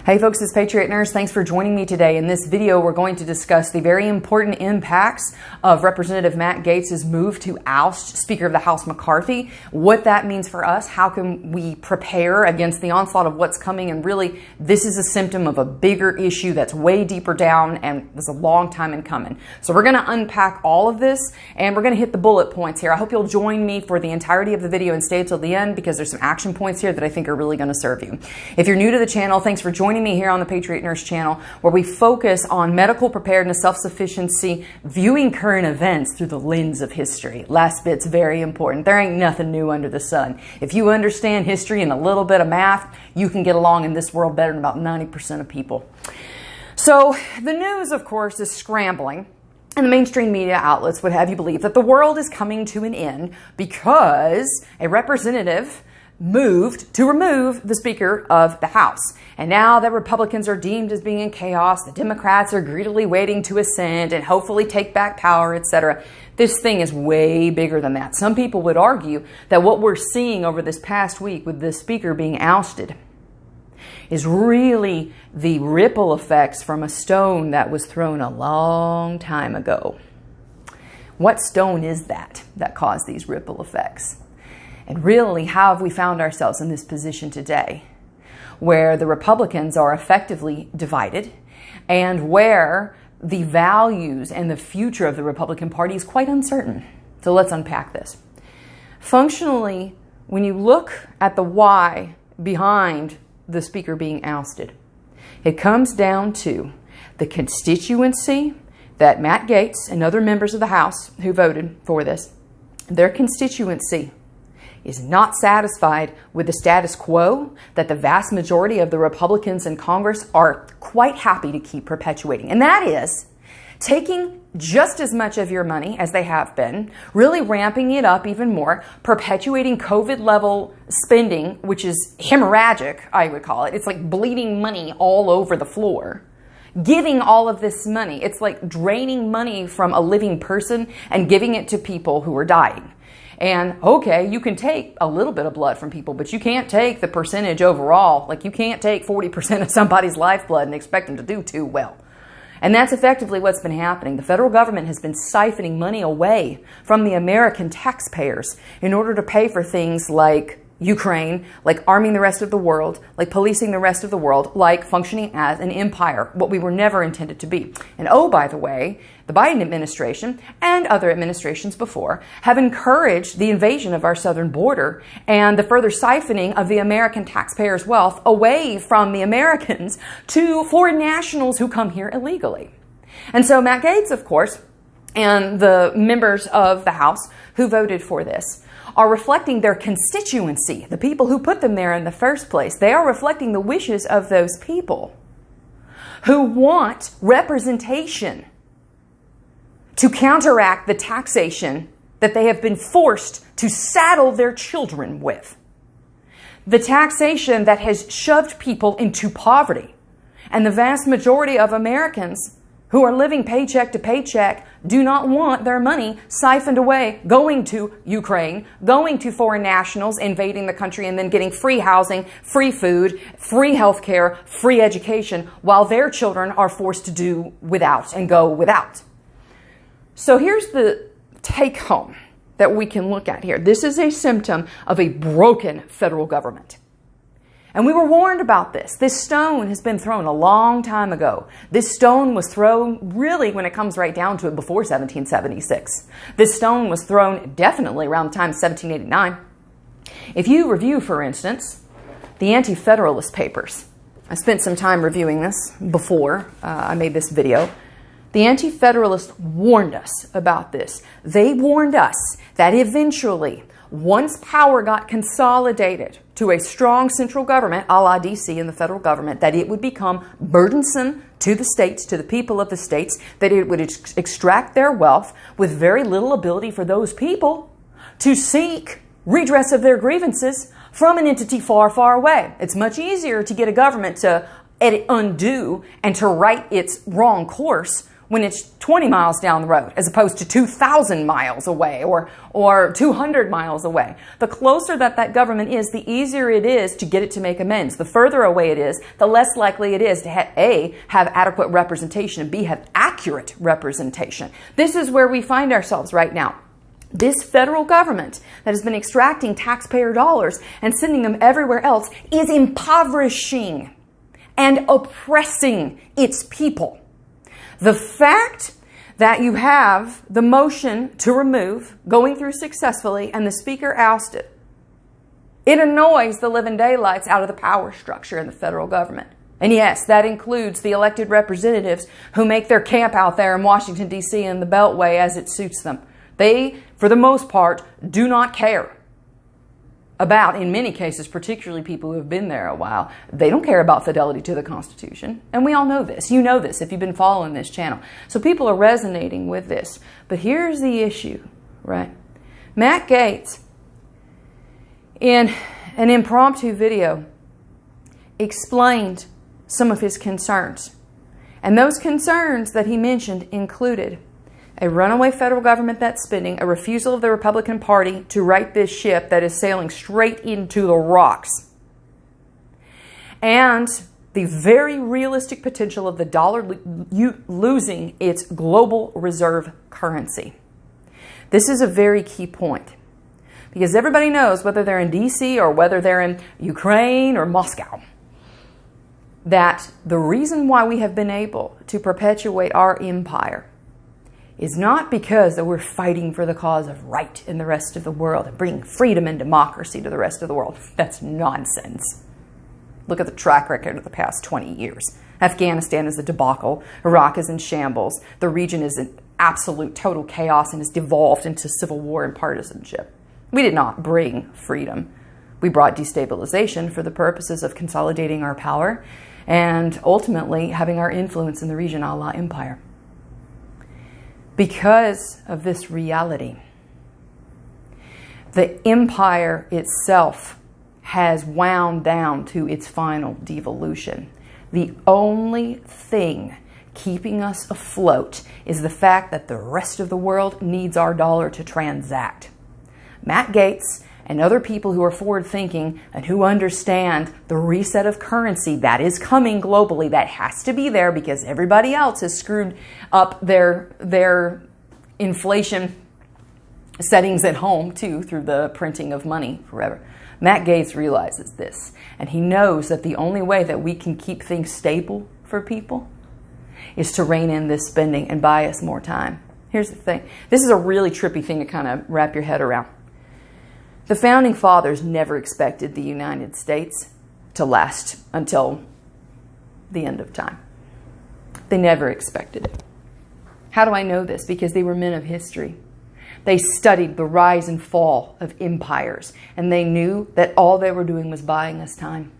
Hey folks, it's Patriot Nurse. Thanks for joining me today. In this video, we're going to discuss the very important impacts of Representative Matt Gaetz' move to oust Speaker of the House McCarthy, what that means for us, how can we prepare against the onslaught of what's coming, and really, this is a symptom of a bigger issue that's way deeper down and was a long time in coming. So we're going to unpack all of this, and we're going to hit the bullet points here. I hope you'll join me for the entirety of the video and stay till the end, because there's some action points here that I think are really going to serve you. If you're new to the channel, thanks for joining me here on the Patriot Nurse channel, where we focus on medical preparedness, self-sufficiency, viewing current events through the lens of history. Last bit's very important. There ain't nothing new under the sun. If you understand history and a little bit of math, you can get along in this world better than about 90% of people. So the news, of course, is scrambling. And the mainstream media outlets would have you believe that the world is coming to an end because a representative moved to remove the Speaker of the House. And now that Republicans are deemed as being in chaos, the Democrats are greedily waiting to ascend and hopefully take back power, etc. This thing is way bigger than that. Some people would argue that what we're seeing over this past week with the Speaker being ousted is really the ripple effects from a stone that was thrown a long time ago. What stone is that caused these ripple effects? And really, how have we found ourselves in this position today, where the Republicans are effectively divided and where the values and the future of the Republican Party is quite uncertain? So let's unpack this. Functionally, when you look at the why behind the Speaker being ousted, it comes down to the constituency that Matt Gaetz and other members of the House who voted for this, their constituency is not satisfied with the status quo that the vast majority of the Republicans in Congress are quite happy to keep perpetuating. And that is taking just as much of your money as they have been, really ramping it up even more, perpetuating COVID-level spending, which is hemorrhagic, I would call it. It's like bleeding money all over the floor. Giving all of this money. It's like draining money from a living person and giving it to people who are dying. And okay, you can take a little bit of blood from people, but you can't take the percentage overall. Like, you can't take 40% of somebody's lifeblood and expect them to do too well. And that's effectively what's been happening. The federal government has been siphoning money away from the American taxpayers in order to pay for things like Ukraine, like arming the rest of the world, like policing the rest of the world, like functioning as an empire, what we were never intended to be. And oh, by the way, the Biden administration and other administrations before have encouraged the invasion of our southern border and the further siphoning of the American taxpayers' wealth away from the Americans to foreign nationals who come here illegally. And so Matt Gaetz, of course, and the members of the House who voted for this are reflecting their constituency, the people who put them there in the first place. They are reflecting the wishes of those people who want representation to counteract the taxation that they have been forced to saddle their children with. The taxation that has shoved people into poverty. And the vast majority of Americans who are living paycheck to paycheck do not want their money siphoned away, going to Ukraine, going to foreign nationals, invading the country, and then getting free housing, free food, free healthcare, free education, while their children are forced to do without and go without. So here's the take home that we can look at here. This is a symptom of a broken federal government. And we were warned about this. This stone has been thrown a long time ago. This stone was thrown, really, when it comes right down to it, before 1776. This stone was thrown definitely around the time of 1789. If you review, for instance, the Anti-Federalist Papers, I spent some time reviewing this before I made this video. The Anti-Federalists warned us about this. They warned us that eventually, once power got consolidated to a strong central government, a la DC and the federal government, that it would become burdensome to the states, to the people of the states, that it would extract their wealth with very little ability for those people to seek redress of their grievances from an entity far, far away. It's much easier to get a government to undo and to right its wrong course when it's 20 miles down the road as opposed to 2,000 miles away or 200 miles away. The closer that government is, the easier it is to get it to make amends. The further away it is, the less likely it is to A, have adequate representation, and B, have accurate representation. This is where we find ourselves right now. This federal government that has been extracting taxpayer dollars and sending them everywhere else is impoverishing and oppressing its people. The fact that you have the motion to remove going through successfully and the speaker ousted, it annoys the living daylights out of the power structure in the federal government. And yes, that includes the elected representatives who make their camp out there in Washington, D.C. and the Beltway as it suits them. They, for the most part, do not care about, in many cases, particularly people who have been there a while, they don't care about fidelity to the Constitution. And we all know this. You know this if you've been following this channel. So people are resonating with this. But here's the issue, right? Matt Gaetz, in an impromptu video, explained some of his concerns. And those concerns that he mentioned included a runaway federal government that's spending, a refusal of the Republican Party to right this ship that is sailing straight into the rocks, and the very realistic potential of the dollar losing its global reserve currency. This is a very key point because everybody knows, whether they're in DC or whether they're in Ukraine or Moscow, that the reason why we have been able to perpetuate our empire is not because that we're fighting for the cause of right in the rest of the world and bringing freedom and democracy to the rest of the world. That's nonsense. Look at the track record of the past 20 years. Afghanistan is a debacle. Iraq is in shambles. The region is in absolute total chaos and has devolved into civil war and partisanship. We did not bring freedom. We brought destabilization for the purposes of consolidating our power and ultimately having our influence in the region a la empire. Because of this reality, the empire itself has wound down to its final devolution. The only thing keeping us afloat is the fact that the rest of the world needs our dollar to transact. Matt Gaetz and other people who are forward-thinking and who understand the reset of currency that is coming globally, that has to be there because everybody else has screwed up their inflation settings at home too through the printing of money forever. Matt Gaetz realizes this, and he knows that the only way that we can keep things stable for people is to rein in this spending and buy us more time. Here's the thing. This is a really trippy thing to kind of wrap your head around. The Founding Fathers never expected the United States to last until the end of time. They never expected it. How do I know this? Because they were men of history. They studied the rise and fall of empires, and they knew that all they were doing was buying us time.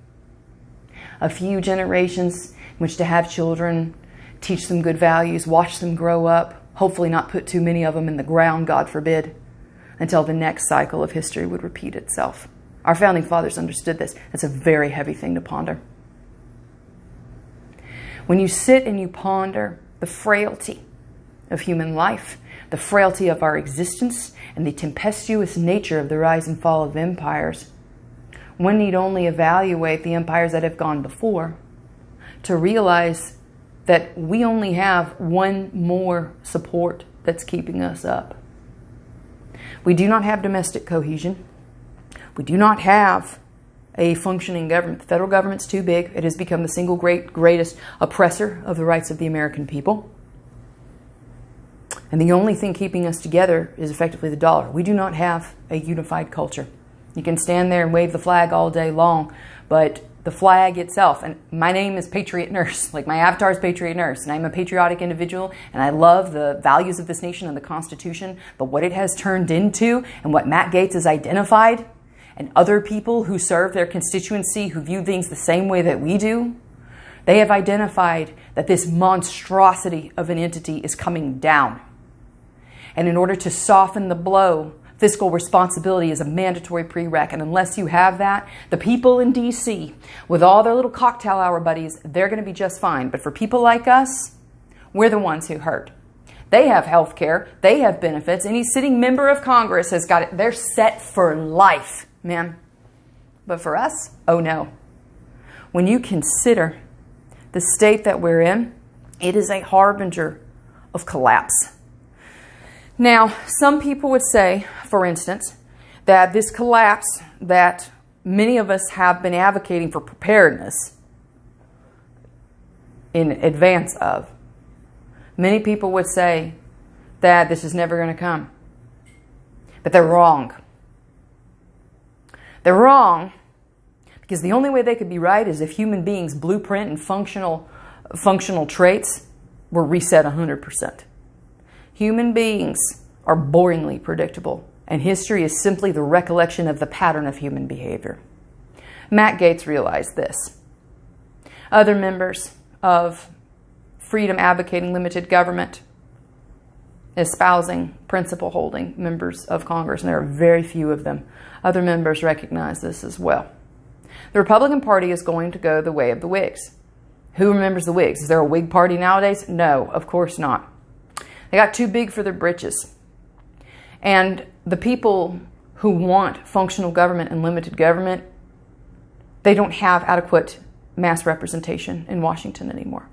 A few generations in which to have children, teach them good values, watch them grow up, hopefully not put too many of them in the ground, God forbid, until the next cycle of history would repeat itself. Our Founding Fathers understood this. That's a very heavy thing to ponder. When you sit and you ponder the frailty of human life, the frailty of our existence, and the tempestuous nature of the rise and fall of empires, one need only evaluate the empires that have gone before to realize that we only have one more support that's keeping us up. We do not have domestic cohesion. We do not have a functioning government. The federal government's too big. It has become the single greatest oppressor of the rights of the American people. And the only thing keeping us together is effectively the dollar. We do not have a unified culture. You can stand there and wave the flag all day long, but the flag itself, and my name is Patriot Nurse, like my avatar is Patriot Nurse, and I'm a patriotic individual, and I love the values of this nation and the Constitution, but what it has turned into, and what Matt Gaetz has identified, and other people who serve their constituency who view things the same way that we do, they have identified that this monstrosity of an entity is coming down. And in order to soften the blow, fiscal responsibility is a mandatory prereq, and unless you have that, the people in DC, with all their little cocktail hour buddies, they're going to be just fine. But for people like us, We're the ones who hurt. They have health care. They have benefits. Any sitting member of Congress has got it. They're set for life, man. But for us, oh no. When you consider the state that we're in, it is a harbinger of collapse. Now, some people would say, for instance, that this collapse that many of us have been advocating for preparedness in advance of, many people would say that this is never going to come. But they're wrong. They're wrong because the only way they could be right is if human beings' blueprint and functional traits were reset 100%. Human beings are boringly predictable, and history is simply the recollection of the pattern of human behavior. Matt Gaetz realized this. Other members of freedom advocating limited government, espousing, principle holding members of Congress, and there are very few of them. Other members recognize this as well. The Republican Party is going to go the way of the Whigs. Who remembers the Whigs? Is there a Whig party nowadays? No, of course not. They got too big for their britches. And the people who want functional government and limited government, they don't have adequate mass representation in Washington anymore.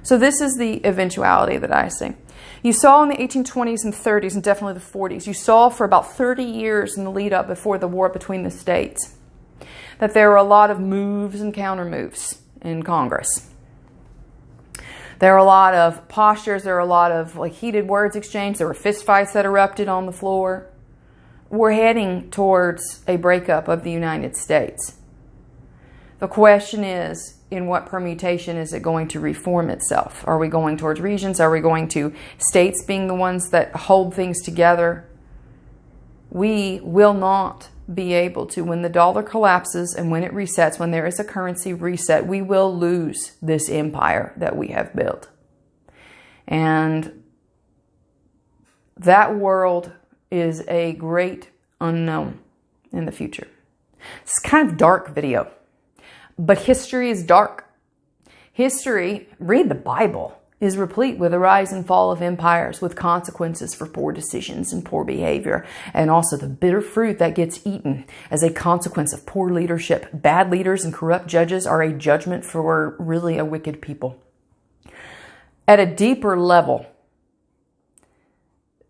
So this is the eventuality that I see. You saw in the 1820s and 30s and definitely the 40s, you saw for about 30 years in the lead up before the war between the states that there were a lot of moves and counter moves in Congress. There were a lot of postures, there were a lot of heated words exchanged, there were fistfights that erupted on the floor. We're heading towards a breakup of the United States. The question is, in what permutation is it going to reform itself? Are we going towards regions? Are we going to states being the ones that hold things together? We will not be able to, when the dollar collapses and when it resets, when there is a currency reset, we will lose this empire that we have built. And that world is a great unknown in the future. It's kind of dark video. But history is dark. History, read the Bible, is replete with the rise and fall of empires, with consequences for poor decisions and poor behavior, and also the bitter fruit that gets eaten as a consequence of poor leadership. Bad leaders and corrupt judges are a judgment for really a wicked people. At a deeper level,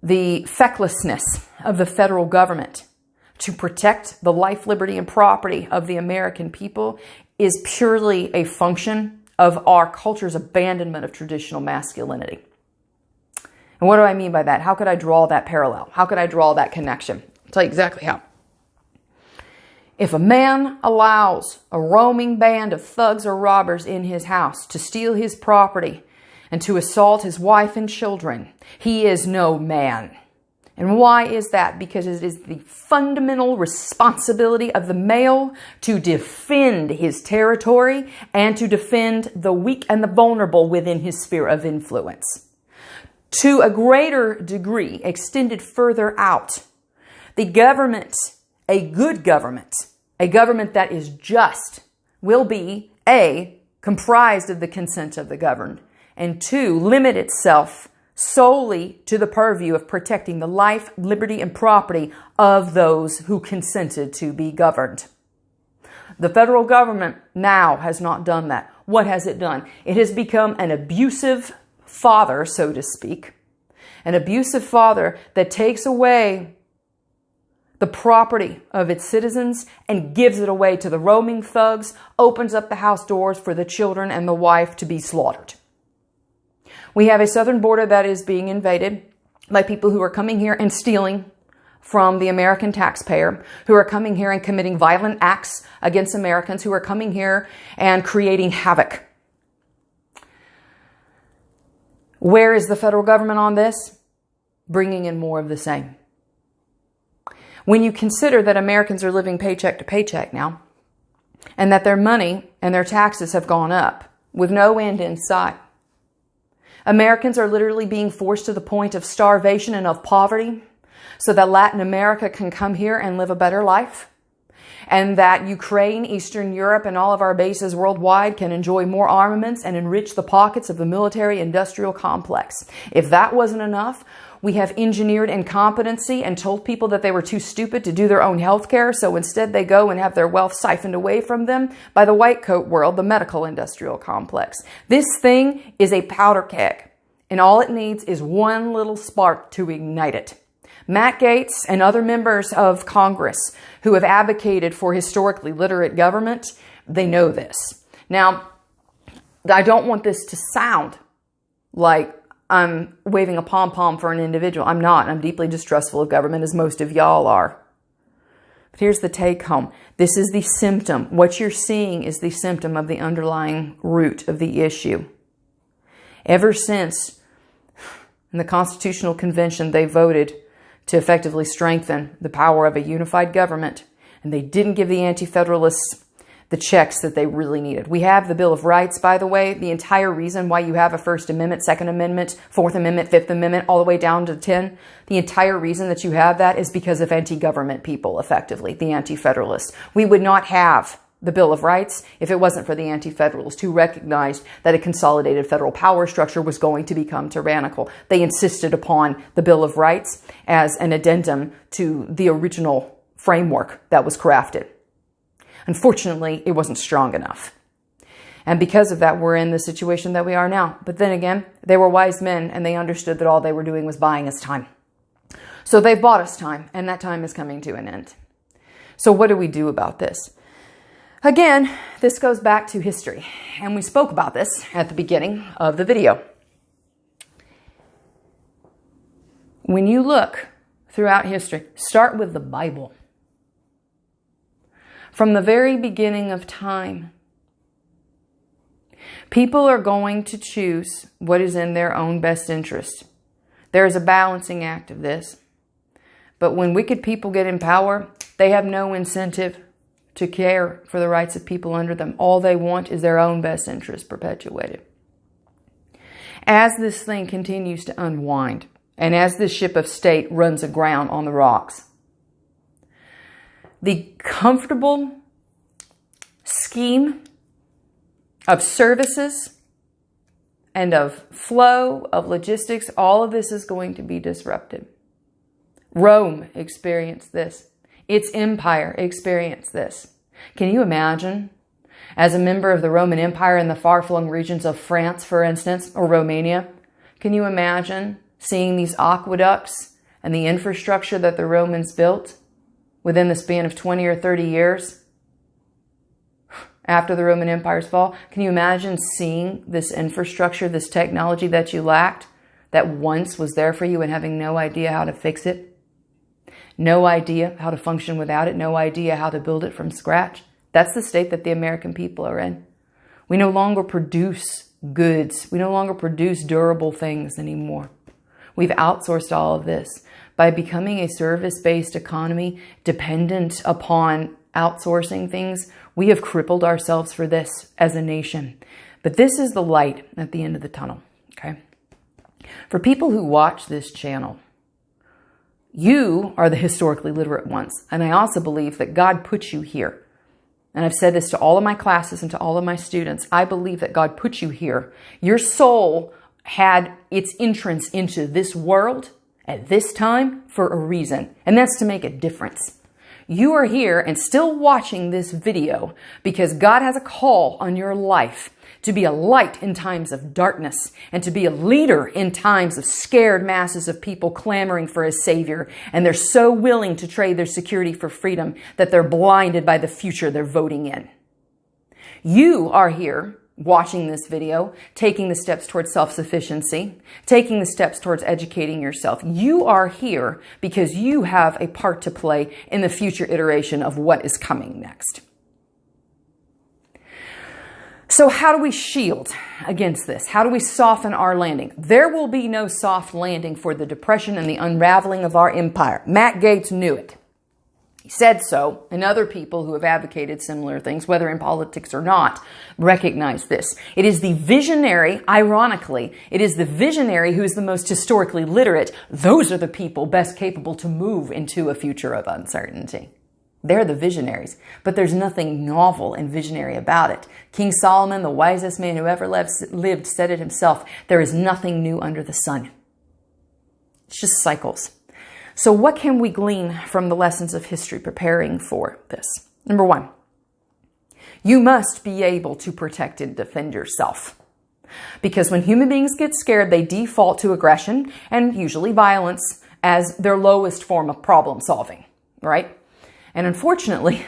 the fecklessness of the federal government to protect the life, liberty, and property of the American people is purely a function of our culture's abandonment of traditional masculinity. And what do I mean by that? How could I draw that parallel? How could I draw that connection? I'll tell you exactly how. If a man allows a roaming band of thugs or robbers in his house to steal his property and to assault his wife and children, he is no man. And why is that? Because it is the fundamental responsibility of the male to defend his territory and to defend the weak and the vulnerable within his sphere of influence. To a greater degree, extended further out, the government, a good government, a government that is just, will be A, comprised of the consent of the governed, and 2, limit itself solely to the purview of protecting the life, liberty, and property of those who consented to be governed. The federal government now has not done that. What has it done? It has become an abusive father, so to speak. An abusive father that takes away the property of its citizens and gives it away to the roaming thugs, opens up the house doors for the children and the wife to be slaughtered. We have a southern border that is being invaded by people who are coming here and stealing from the American taxpayer, who are coming here and committing violent acts against Americans, who are coming here and creating havoc. Where is the federal government on this? Bringing in more of the same. When you consider that Americans are living paycheck to paycheck now, and that their money and their taxes have gone up with no end in sight, Americans are literally being forced to the point of starvation and of poverty so that Latin America can come here and live a better life. and that Ukraine, Eastern Europe, and all of our bases worldwide can enjoy more armaments and enrich the pockets of the military-industrial complex. If that wasn't enough, we have engineered incompetency and told people that they were too stupid to do their own health care, so instead they go and have their wealth siphoned away from them by the white coat world, the medical industrial complex. This thing is a powder keg, and all it needs is one little spark to ignite it. Matt Gaetz and other members of Congress who have advocated for historically literate government, they know this. Now, I don't want this to sound like I'm waving a pom-pom for an individual. I'm not. I'm deeply distrustful of government, as most of y'all are. But here's the take home. This is the symptom. What you're seeing is the symptom of the underlying root of the issue. Ever since in the Constitutional Convention, they voted to effectively strengthen the power of a unified government, and they didn't give the anti-federalists the checks that they really needed. We have the Bill of Rights, by the way. The entire reason why you have a First Amendment, Second Amendment, Fourth Amendment, Fifth Amendment, all the way down to 10, the entire reason that you have that is because of anti-government people, effectively, the anti-federalists. We would not have the Bill of Rights if it wasn't for the anti-federalists who recognized that a consolidated federal power structure was going to become tyrannical. They insisted upon the Bill of Rights as an addendum to the original framework that was crafted. Unfortunately, it wasn't strong enough. And because of that, we're in the situation that we are now. But then again, they were wise men and they understood that all they were doing was buying us time. So they've bought us time, and that time is coming to an end. So what do we do about this? Again, this goes back to history, and we spoke about this at the beginning of the video. When you look throughout history, start with the Bible. From the very beginning of time, people are going to choose what is in their own best interest. There is a balancing act of this. But when wicked people get in power, they have no incentive to care for the rights of people under them. All they want is their own best interest perpetuated. As this thing continues to unwind, and as this ship of state runs aground on the rocks, the comfortable scheme of services and of flow, of logistics, all of this is going to be disrupted. Rome experienced this. Its empire experienced this. Can you imagine, as a member of the Roman Empire in the far-flung regions of France, for instance, or Romania, can you imagine seeing these aqueducts and the infrastructure that the Romans built within the span of 20 or 30 years after the Roman Empire's fall? Can you imagine seeing this infrastructure, this technology that you lacked, that once was there for you, and having no idea how to fix it? No idea how to function without it, no idea how to build it from scratch. That's the state that the American people are in. We no longer produce goods. We no longer produce durable things anymore. We've outsourced all of this. By becoming a service-based economy dependent upon outsourcing things, we have crippled ourselves for this as a nation. But this is the light at the end of the tunnel, okay? For people who watch this channel, you are the historically literate ones. And I also believe that God put you here. And I've said this to all of my classes and to all of my students. I believe that God put you here. Your soul had its entrance into this world at this time for a reason. And that's to make a difference. You are here and still watching this video because God has a call on your life to be a light in times of darkness and to be a leader in times of scared masses of people clamoring for a savior. And they're so willing to trade their security for freedom that they're blinded by the future they're voting in. You are here watching this video, taking the steps towards self-sufficiency, taking the steps towards educating yourself. You are here because you have a part to play in the future iteration of what is coming next. So how do we shield against this? How do we soften our landing? There will be no soft landing for the depression and the unraveling of our empire. Matt Gaetz knew it. He said so, and other people who have advocated similar things, whether in politics or not, recognize this. It is the visionary, ironically, it is the visionary who is the most historically literate. Those are the people best capable to move into a future of uncertainty. They're the visionaries, but there's nothing novel and visionary about it. King Solomon, the wisest man who ever lived, said it himself. There is nothing new under the sun. It's just cycles. So what can we glean from the lessons of history preparing for this? Number one, you must be able to protect and defend yourself. Because when human beings get scared, they default to aggression and usually violence as their lowest form of problem solving, right? And unfortunately,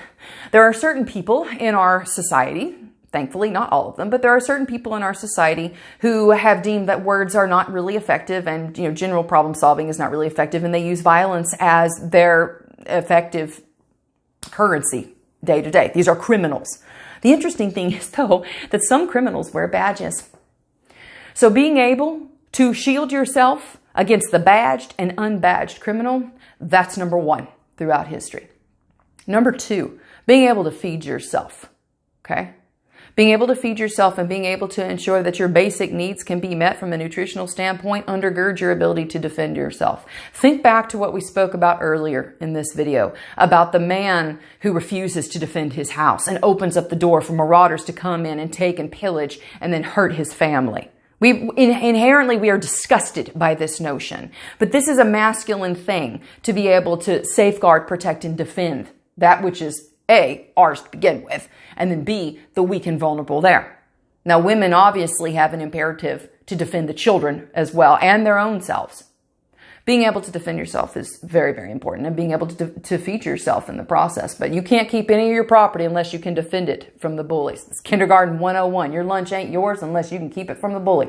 there are certain people in our society, thankfully not all of them, but there are certain people in our society who have deemed that words are not really effective and general problem solving is not really effective, and they use violence as their effective currency day to day. These are criminals. The interesting thing is, though, that some criminals wear badges. So being able to shield yourself against the badged and unbadged criminal, that's number one throughout history. Number two, being able to feed yourself, okay? Being able to feed yourself and being able to ensure that your basic needs can be met from a nutritional standpoint undergirds your ability to defend yourself. Think back to what we spoke about earlier in this video about the man who refuses to defend his house and opens up the door for marauders to come in and take and pillage and then hurt his family. Inherently, we are disgusted by this notion, but this is a masculine thing to be able to safeguard, protect, and defend that which is A, ours to begin with, and then B, the weak and vulnerable there. Now, women obviously have an imperative to defend the children as well and their own selves. Being able to defend yourself is very, very important, and being able to feed yourself in the process. But you can't keep any of your property unless you can defend it from the bullies. It's kindergarten 101. Your lunch ain't yours unless you can keep it from the bully.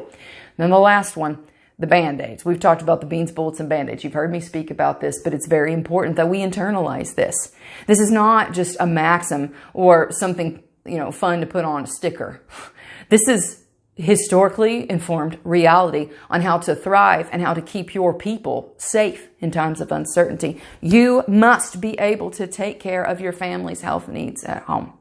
Then the last one, the Band-Aids. We've talked about the beans, bullets, and Band-Aids. You've heard me speak about this, but it's very important that we internalize this. This is not just a maxim or something, fun to put on a sticker. This is historically informed reality on how to thrive and how to keep your people safe in times of uncertainty. You must be able to take care of your family's health needs at home.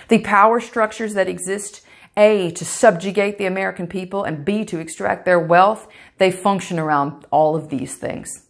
The power structures that exist, A, to subjugate the American people, and B, to extract their wealth, they function around all of these things.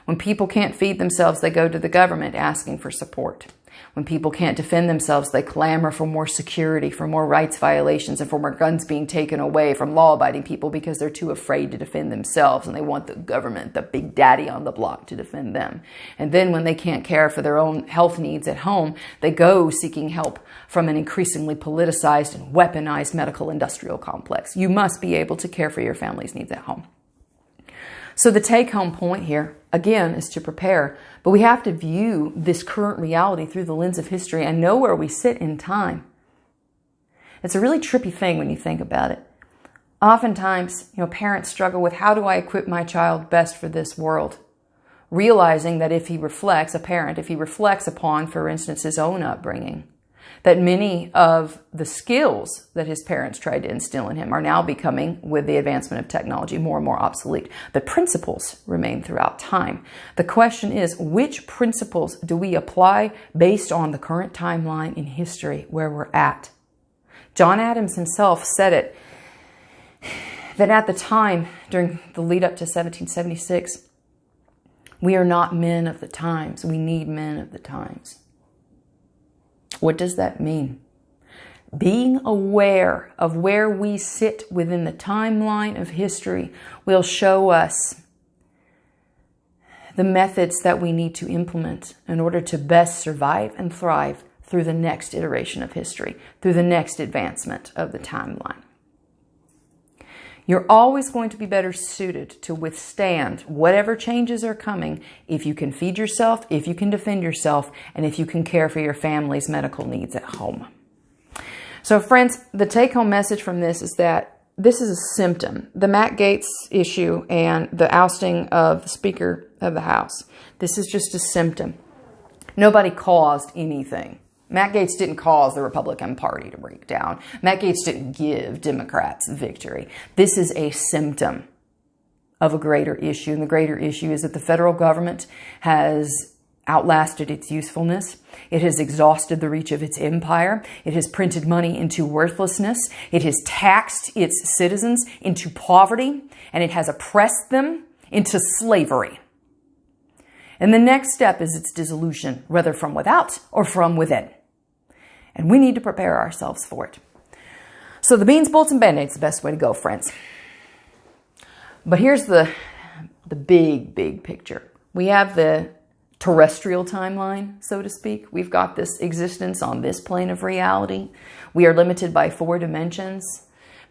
When people can't feed themselves, they go to the government asking for support. When people can't defend themselves, they clamor for more security, for more rights violations, and for more guns being taken away from law-abiding people because they're too afraid to defend themselves and they want the government, the big daddy on the block, to defend them. And then when they can't care for their own health needs at home, they go seeking help from an increasingly politicized and weaponized medical industrial complex. You must be able to care for your family's needs at home. So the take-home point here, again, is to prepare. But we have to view this current reality through the lens of history and know where we sit in time. It's a really trippy thing when you think about it. Oftentimes, parents struggle with, how do I equip my child best for this world? Realizing that if he reflects upon, for instance, his own upbringing, that many of the skills that his parents tried to instill in him are now becoming, with the advancement of technology, more and more obsolete. The principles remain throughout time. The question is, which principles do we apply based on the current timeline in history where we're at? John Adams himself said it, that at the time, during the lead up to 1776, we are not men of the times. We need men of the times. What does that mean? Being aware of where we sit within the timeline of history will show us the methods that we need to implement in order to best survive and thrive through the next iteration of history, through the next advancement of the timeline. You're always going to be better suited to withstand whatever changes are coming if you can feed yourself, if you can defend yourself, and if you can care for your family's medical needs at home. So friends, the take-home message from this is that this is a symptom. The Matt Gaetz issue and the ousting of the Speaker of the House, this is just a symptom. Nobody caused anything. Matt Gaetz didn't cause the Republican Party to break down. Matt Gaetz didn't give Democrats victory. This is a symptom of a greater issue. And the greater issue is that the federal government has outlasted its usefulness. It has exhausted the reach of its empire. It has printed money into worthlessness. It has taxed its citizens into poverty. And it has oppressed them into slavery. And the next step is its dissolution, whether from without or from within. And we need to prepare ourselves for it. So the beans, bolts, and band-aids is the best way to go, friends. But here's the big, big picture. We have the terrestrial timeline, so to speak. We've got this existence on this plane of reality. We are limited by 4 dimensions.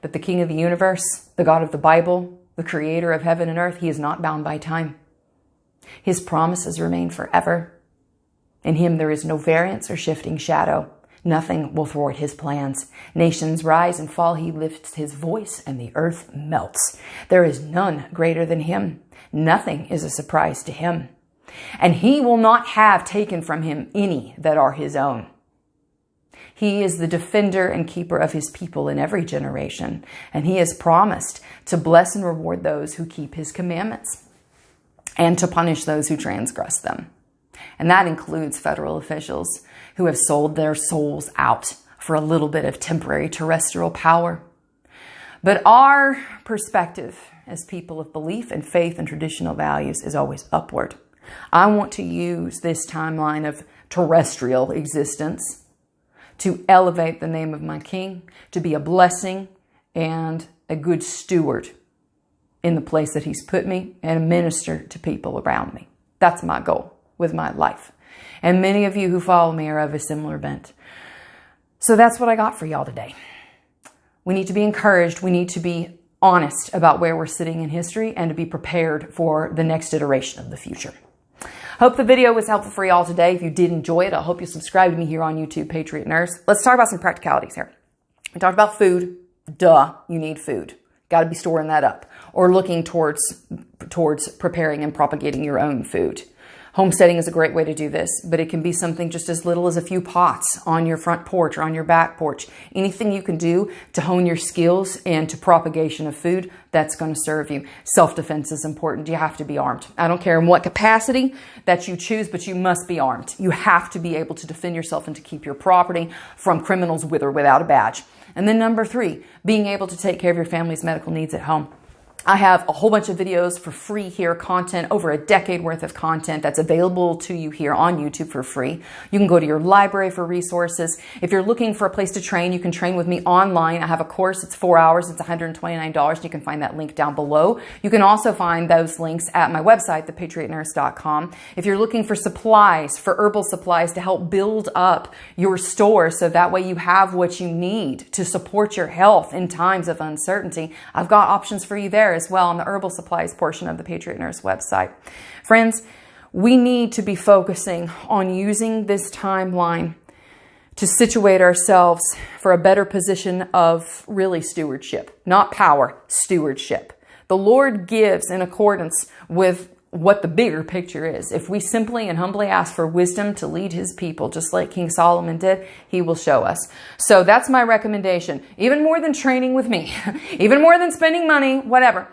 But the King of the universe, the God of the Bible, the creator of heaven and earth, he is not bound by time. His promises remain forever. In him there is no variance or shifting shadow. Nothing will thwart his plans. Nations rise and fall. He lifts his voice and the earth melts. There is none greater than him. Nothing is a surprise to him. And he will not have taken from him any that are his own. He is the defender and keeper of his people in every generation. And he has promised to bless and reward those who keep his commandments and to punish those who transgress them. And that includes federal officials who have sold their souls out for a little bit of temporary terrestrial power. But our perspective as people of belief and faith and traditional values is always upward. I want to use this timeline of terrestrial existence to elevate the name of my King, to be a blessing and a good steward in the place that he's put me and a minister to people around me. That's my goal with my life. And many of you who follow me are of a similar bent. So that's what I got for y'all today. We need to be encouraged. We need to be honest about where we're sitting in history and to be prepared for the next iteration of the future. Hope the video was helpful for y'all today. If you did enjoy it, I hope you subscribe to me here on YouTube, Patriot Nurse. Let's talk about some practicalities here. We talked about food. Duh, you need food. Got to be storing that up or looking towards preparing and propagating your own food. Homesteading is a great way to do this, but it can be something just as little as a few pots on your front porch or on your back porch. Anything you can do to hone your skills and to propagation of food, that's going to serve you. Self-defense is important. You have to be armed. I don't care in what capacity that you choose, but you must be armed. You have to be able to defend yourself and to keep your property from criminals with or without a badge. And then number 3, being able to take care of your family's medical needs at home. I have a whole bunch of videos for free here, content, over a decade worth of content that's available to you here on YouTube for free. You can go to your library for resources. If you're looking for a place to train, you can train with me online. I have a course, it's 4 hours, it's $129. You can find that link down below. You can also find those links at my website, ThePatriotNurse.com. If you're looking for supplies, for herbal supplies to help build up your store so that way you have what you need to support your health in times of uncertainty, I've got options for you there as well on the herbal supplies portion of the Patriot Nurse website. Friends, we need to be focusing on using this timeline to situate ourselves for a better position of really stewardship, not power, stewardship. The Lord gives in accordance with what the bigger picture is. If we simply and humbly ask for wisdom to lead his people, just like King Solomon did, he will show us. So that's my recommendation. Even more than training with me, even more than spending money, whatever.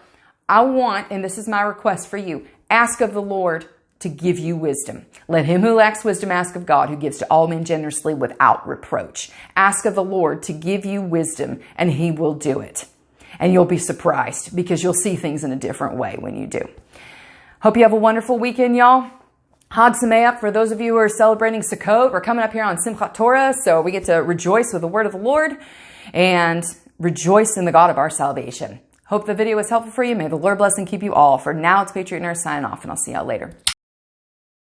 I want, and this is my request for you, ask of the Lord to give you wisdom. Let him who lacks wisdom ask of God, who gives to all men generously without reproach. Ask of the Lord to give you wisdom, and he will do it. And you'll be surprised because you'll see things in a different way when you do. Hope you have a wonderful weekend, y'all. Hag Sameach for those of you who are celebrating Sukkot. We're coming up here on Simchat Torah, so we get to rejoice with the word of the Lord and rejoice in the God of our salvation. Hope the video was helpful for you. May the Lord bless and keep you all. For now, it's Patriot Nurse signing off, and I'll see y'all later.